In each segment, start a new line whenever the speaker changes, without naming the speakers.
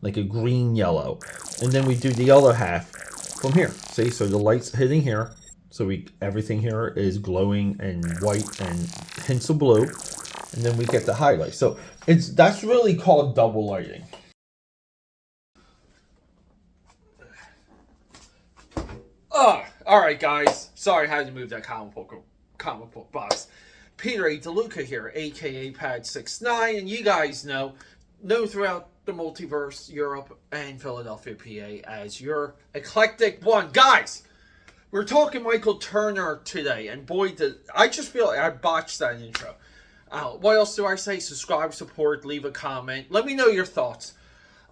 like a green yellow, and then we do the other half from here. See, so the light's hitting here, so everything here is glowing and white and hints of blue, and then we get the highlight. So that's really called double lighting. Alright guys, sorry I had to move that comic book box. Peter A. DeLuca here, aka Pad69, and you guys know throughout the multiverse, Europe, and Philadelphia, PA, as your eclectic one. Guys, we're talking Michael Turner today, and boy, I just feel like I botched that intro. What else do I say? Subscribe, support, leave a comment. Let me know your thoughts.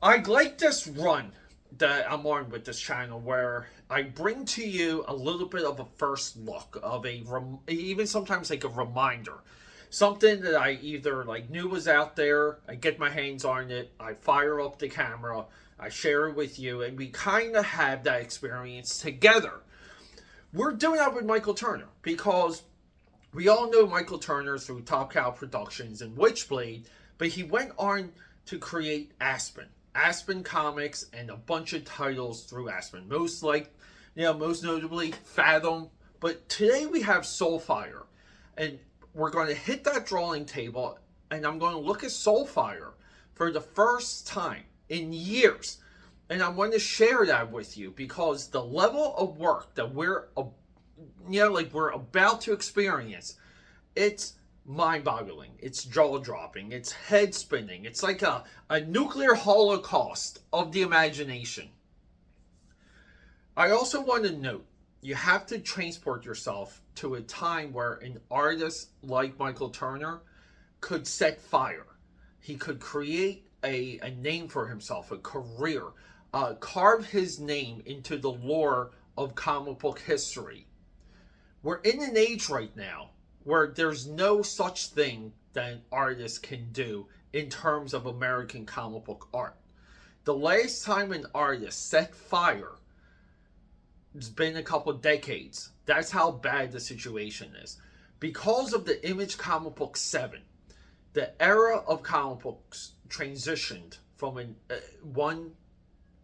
I like this run that I'm on with this channel, where I bring to you a little bit of a first look of even sometimes like a reminder, something that I either like knew was out there. I get my hands on it, I fire up the camera, I share it with you, and we kind of have that experience together. We're doing that with Michael Turner because we all know Michael Turner through Top Cow Productions and Witchblade, but he went on to create Aspen Comics and a bunch of titles through Aspen. Most notably Fathom. But today we have SOULFIRE, and we're going to hit that drawing table, and I'm going to look at SOULFIRE for the first time in years, and I want to share that with you because the level of work that we're about to experience, it's mind-boggling, it's jaw-dropping, it's head-spinning, it's like a nuclear holocaust of the imagination. I also want to note, you have to transport yourself to a time where an artist like Michael Turner could set fire. He could create a name for himself, a career, carve his name into the lore of comic book history. We're in an age right now where there's no such thing that an artist can do in terms of American comic book art. The last time an artist set fire, it's been a couple of decades. That's how bad the situation is. Because of the Image Comic Book 7, the era of comic books transitioned from one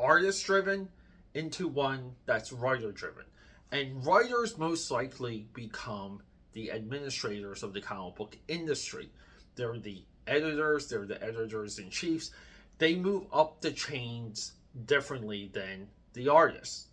artist-driven into one that's writer-driven. And writers most likely become the administrators of the comic book industry. They're the editors, they're the editors-in-chiefs. They move up the chains differently than the artists.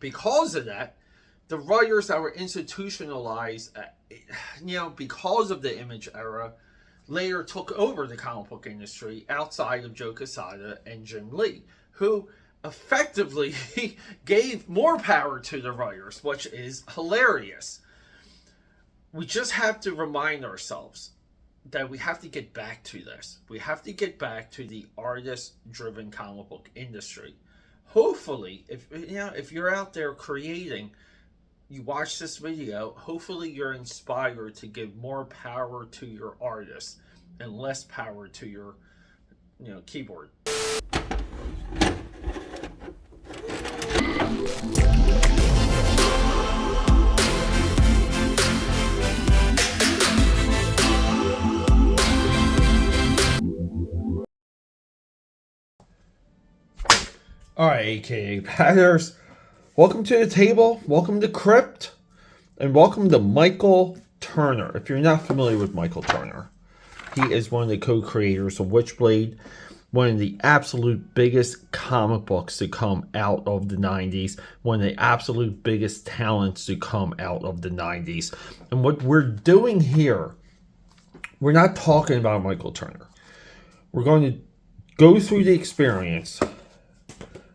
Because of that, the writers that were institutionalized, because of the Image era, later took over the comic book industry outside of Joe Quesada and Jim Lee, who effectively gave more power to the writers, which is hilarious. We just have to remind ourselves that we have to get back to this. We have to get back to the artist-driven comic book industry. Hopefully, if you're out there creating, you watch this video, hopefully you're inspired to give more power to your artist and less power to your, keyboard. Alright, aka Padders, welcome to the table, welcome to Crypt, and welcome to Michael Turner. If you're not familiar with Michael Turner, he is one of the co-creators of Witchblade, one of the absolute biggest comic books to come out of the 90s, one of the absolute biggest talents to come out of the 90s. And what we're doing here, we're not talking about Michael Turner. We're going to go through the experience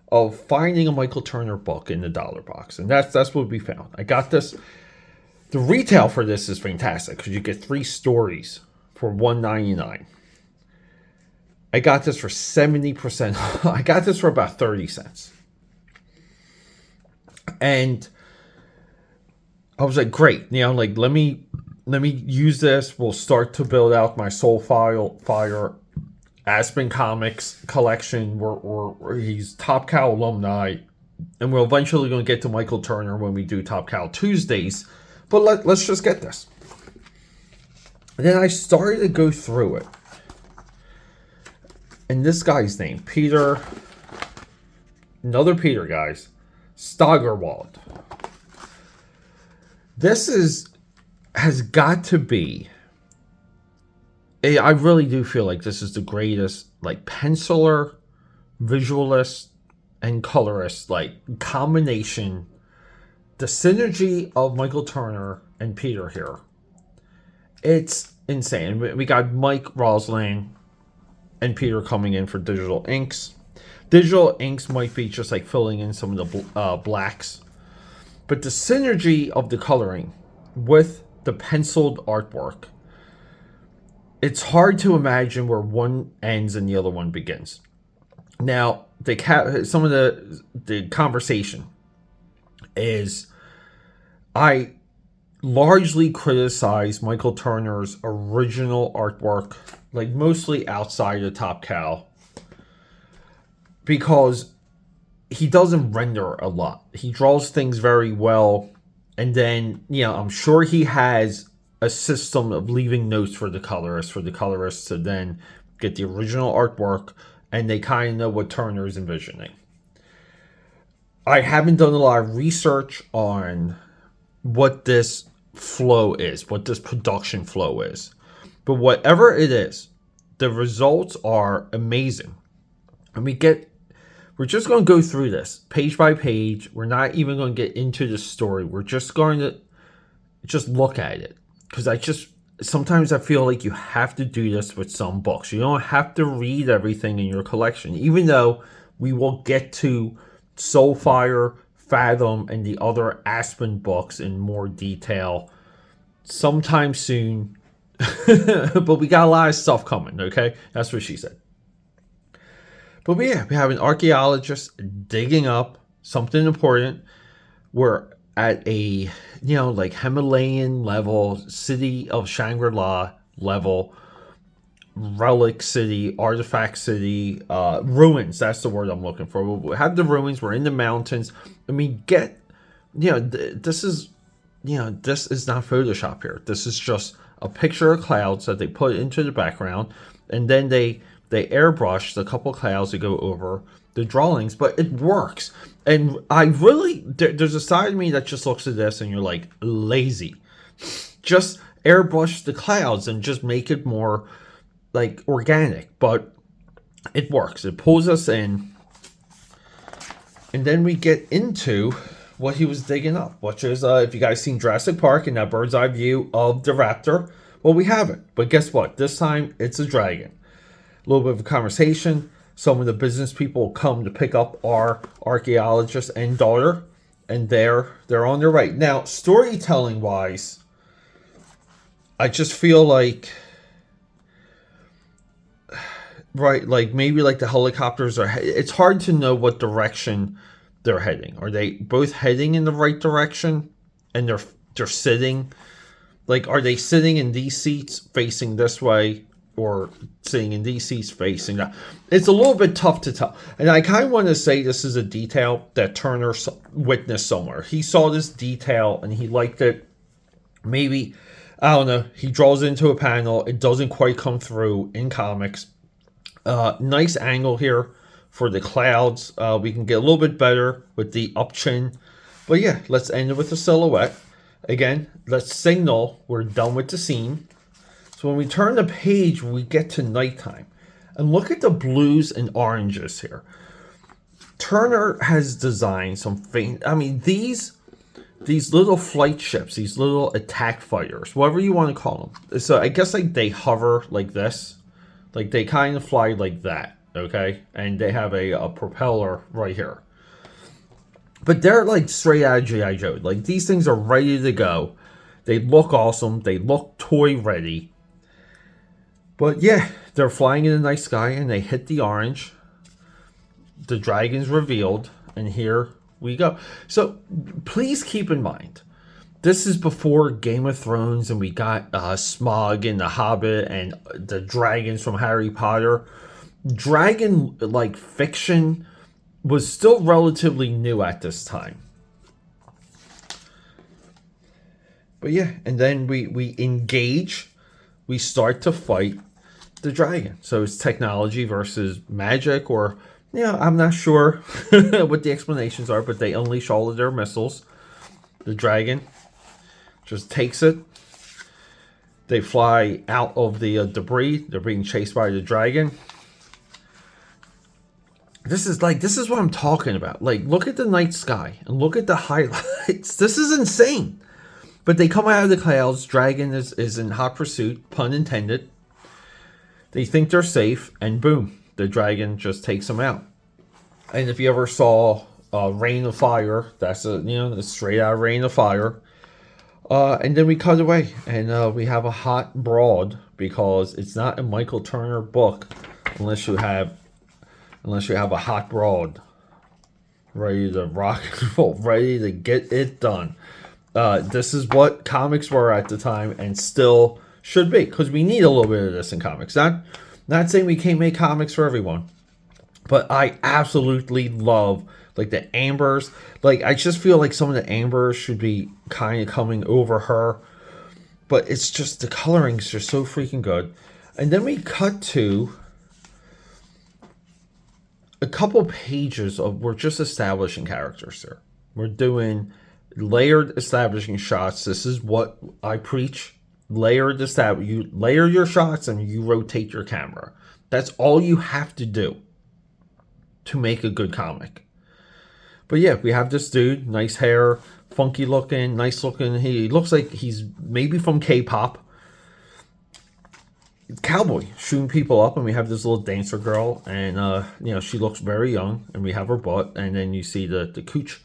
of finding a Michael Turner book in the dollar box. And that's what we found. I got this. The retail for this is fantastic because you get 3 stories for $1.99. I got this for 70%. I got this for about 30 cents. And I was like, great. Let me use this. We'll start to build out my SOULFIRE Aspen Comics collection, where he's Top Cow alumni, and we're eventually going to get to Michael Turner when we do Top Cow Tuesdays. But let's just get this. And then I started to go through it, And this guy's name, Peter, another Peter, guys, Steigerwald. This has got to be, I really do feel like this is the greatest, like, penciler, visualist, and colorist, like, combination. The synergy of Michael Turner and Peter here, it's insane. We got Mike Rosling and Peter coming in for digital inks. Digital inks might be just like filling in some of the blacks, but the synergy of the coloring with the penciled artwork, it's hard to imagine where one ends and the other one begins. Now, some of the conversation is, I largely criticize Michael Turner's original artwork, like mostly outside of Top Cow, because he doesn't render a lot. He draws things very well, and then, I'm sure he has a system of leaving notes for the colorists to then get the original artwork, and they kind of know what Turner is envisioning. I haven't done a lot of research on what this flow is, what this production flow is. But whatever it is, the results are amazing. And we're just going to go through this page by page. We're not even going to get into the story. We're just going to just look at it. Because sometimes I feel like you have to do this with some books. You don't have to read everything in your collection, even though we will get to SOULFIRE, Fathom, and the other Aspen books in more detail sometime soon. But we got a lot of stuff coming, okay? That's what she said. But yeah, we have an archaeologist digging up something important. We're at a, like Himalayan level, city of Shangri-La level, relic city, artifact city, ruins. That's the word I'm looking for. We have the ruins. We're in the mountains. I mean, this is not Photoshop here. This is just a picture of clouds that they put into the background, and then they airbrush a couple clouds to go over the drawings, but it works. And I really, there's a side of me that just looks at this and you're like, lazy. Just airbrush the clouds and just make it more like organic, but it works. It pulls us in, and then we get into what he was digging up, which is, if you guys seen Jurassic Park and that bird's eye view of the raptor, well, we have it. But guess what? This time it's a dragon. A little bit of a conversation. Some of the business people come to pick up our archaeologist and daughter, and they're on their right. Now, storytelling wise, I just feel like, right, like maybe like the helicopters it's hard to know what direction they're heading. Are they both heading in the right direction? And they're sitting, like, are they sitting in these seats facing this way, or sitting in these seats facing that? It's a little bit tough to tell. And I kind of want to say this is a detail that Turner witnessed somewhere. He saw this detail and he liked it. Maybe, I don't know, he draws into a panel. It doesn't quite come through in comics. Nice angle here for the clouds. We can get a little bit better with the up chin. But yeah, let's end it with a silhouette. Again, let's signal we're done with the scene. So when we turn the page, we get to nighttime. And look at the blues and oranges here. Turner has designed some faint, I mean, these little flight ships, these little attack fighters, whatever you want to call them. So I guess like they hover like this. Like they kind of fly like that, okay? And they have a propeller right here. But they're like straight out of G.I. Joe. Like these things are ready to go. They look awesome. They look toy ready. But yeah, they're flying in the night sky and they hit the orange. The dragon's revealed, and here we go. So please keep in mind, this is before Game of Thrones and we got Smaug and the Hobbit and the dragons from Harry Potter. Dragon like fiction was still relatively new at this time. But yeah, and then we engage. We start to fight. the dragon. So it's technology versus magic, or I'm not sure what the explanations are, but they unleash all of their missiles. The dragon just takes it. They fly out of the debris. They're being chased by the dragon. This is what I'm talking about. Like, look at the night sky and look at the highlights. This is insane. But they come out of the clouds. Dragon is in hot pursuit, pun intended. They think they're safe, and boom, the dragon just takes them out. And if you ever saw Rain of Fire, that's a straight out Rain of Fire. And then we cut away, and we have a hot broad, because it's not a Michael Turner book unless you have a hot broad ready to rock and roll, ready to get it done. This is what comics were at the time, and still should be, because we need a little bit of this in comics. Not saying we can't make comics for everyone, but I absolutely love like the ambers. Like, I just feel like some of the ambers should be kind of coming over her, but it's just the colorings are so freaking good. And then we cut to a couple pages of, we're just establishing characters here. We're doing layered establishing shots. This is what I preach. Layered establish. You layer your shots and you rotate your camera. That's all you have to do to make a good comic. But yeah, we have this dude, nice hair, funky looking, nice looking. He looks like he's maybe from K-pop. Cowboy shooting people up, and we have this little dancer girl, and she looks very young, and we have her butt, and then you see the cooch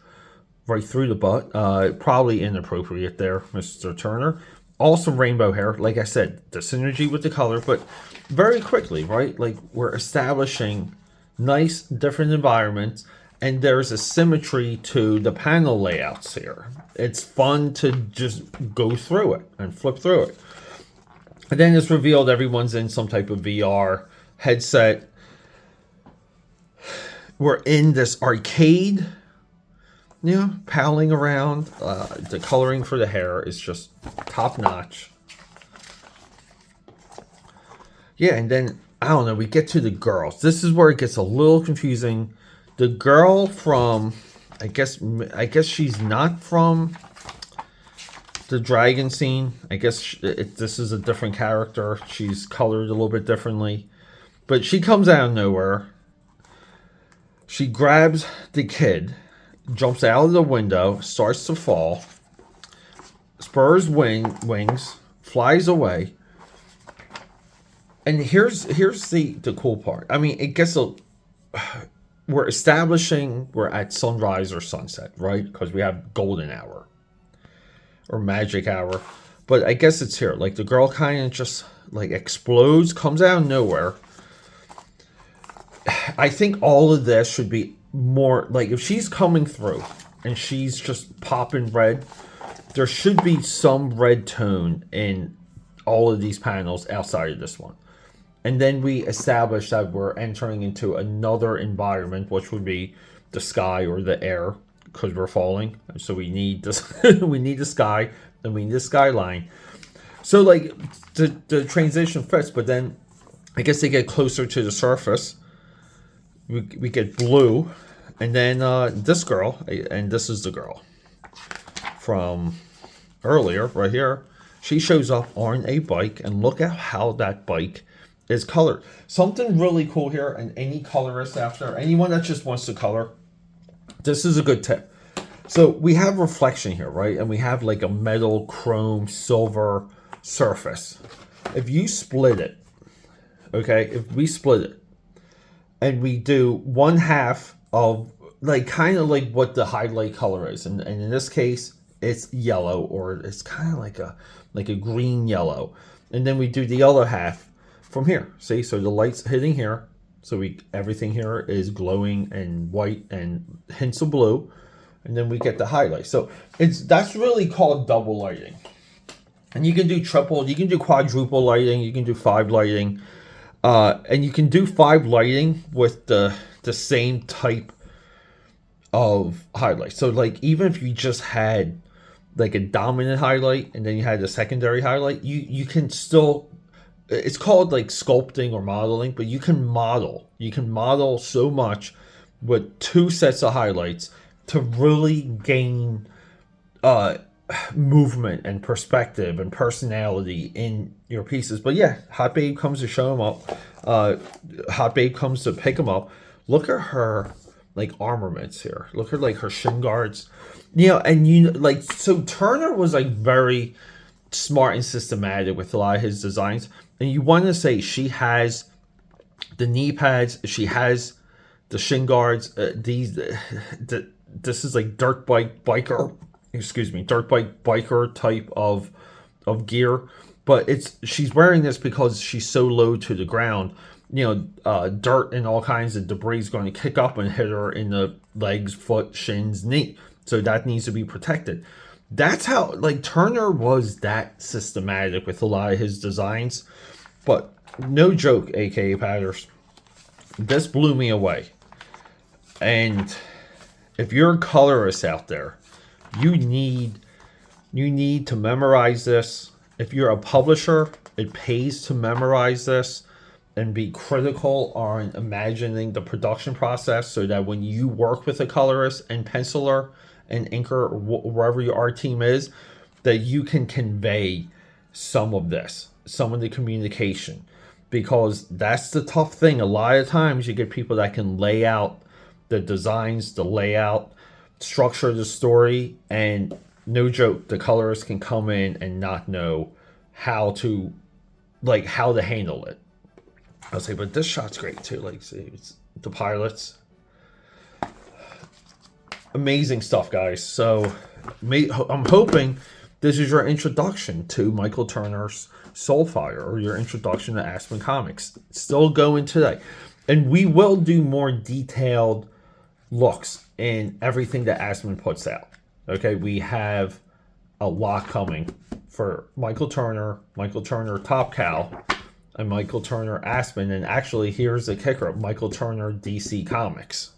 right through the butt. Probably inappropriate there, Mr. Turner. Awesome rainbow hair, like I said, the synergy with the color, but very quickly, right? Like, we're establishing nice different environments, and there's a symmetry to the panel layouts here. It's fun to just go through it and flip through it. And then it's revealed everyone's in some type of VR headset. We're in this arcade, palling around. The coloring for the hair is just top notch. Yeah, and then, I don't know, we get to the girls. This is where it gets a little confusing. The girl from, I guess she's not from the dragon scene. I guess this is a different character. She's colored a little bit differently. But she comes out of nowhere. She grabs the kid, jumps out of the window, starts to fall, spurs wings, flies away. And here's the cool part. I mean, it gets we're establishing we're at sunrise or sunset, right? Because we have golden hour or magic hour. But I guess it's here. Like, the girl kind of just like explodes, comes out of nowhere. I think all of this should be more like, if she's coming through and she's just popping red, there should be some red tone in all of these panels outside of this one. And then we establish that we're entering into another environment, which would be the sky or the air, because we're falling. So we need this. We need the sky, and we need the skyline. So like the transition fits, but then I guess they get closer to the surface. We get blue, and then this girl, and this is the girl from earlier, right here. She shows up on a bike, and look at how that bike is colored. Something really cool here, and any colorist out there, anyone that just wants to color, this is a good tip. So we have reflection here, right? And we have like a metal, chrome, silver surface. If you split it, okay, if we split it, and we do 1/2 of like kind of like what the highlight color is, and in this case it's yellow, or it's kind of like a green yellow, and then we do the other half from here. See, so the light's hitting here, so everything here is glowing and white and hints of blue, and then we get the highlight. So that's really called double lighting. And you can do triple, you can do quadruple lighting, you can do 5 lighting. And you can do 5 lighting with the same type of highlight. So like, even if you just had like a dominant highlight and then you had a secondary highlight, you can still it's called like sculpting or modeling, but you can model. You can model so much with two sets of highlights to really gain movement and perspective and personality in your pieces. But yeah, Hot Babe comes to show him up. Hot Babe comes to pick him up. Look at her like armaments here. Look at like her shin guards. You know, and you like, so Turner was like very smart and systematic with a lot of his designs. And you want to say she has the knee pads, she has the shin guards. This is like dirt bike biker type of gear, but she's wearing this because she's so low to the ground. You know, dirt and all kinds of debris is going to kick up and hit her in the legs, foot, shins, knee. So that needs to be protected. That's how, like, Turner was that systematic with a lot of his designs. But no joke, aka Padders, this blew me away. And if you're a colorist out there, you need to memorize this. If you're a publisher, it pays to memorize this and be critical on imagining the production process, so that when you work with a colorist and penciler and inker, or wherever your art team is, that you can convey some of this, some of the communication. Because that's the tough thing. A lot of times you get people that can lay out the designs, the layout, structure the story, and no joke, the colorist can come in and not know how to handle it. I'll say, but this shot's great too. Like, see, it's the pilots. Amazing stuff, guys. So I'm hoping this is your introduction to Michael Turner's Soulfire, or your introduction to Aspen Comics. It's still going today. And we will do more detailed looks in everything that Aspen puts out. Okay, we have a lot coming for Michael Turner Top Cow, and Michael Turner Aspen. And actually, here's the kicker: Michael Turner DC Comics.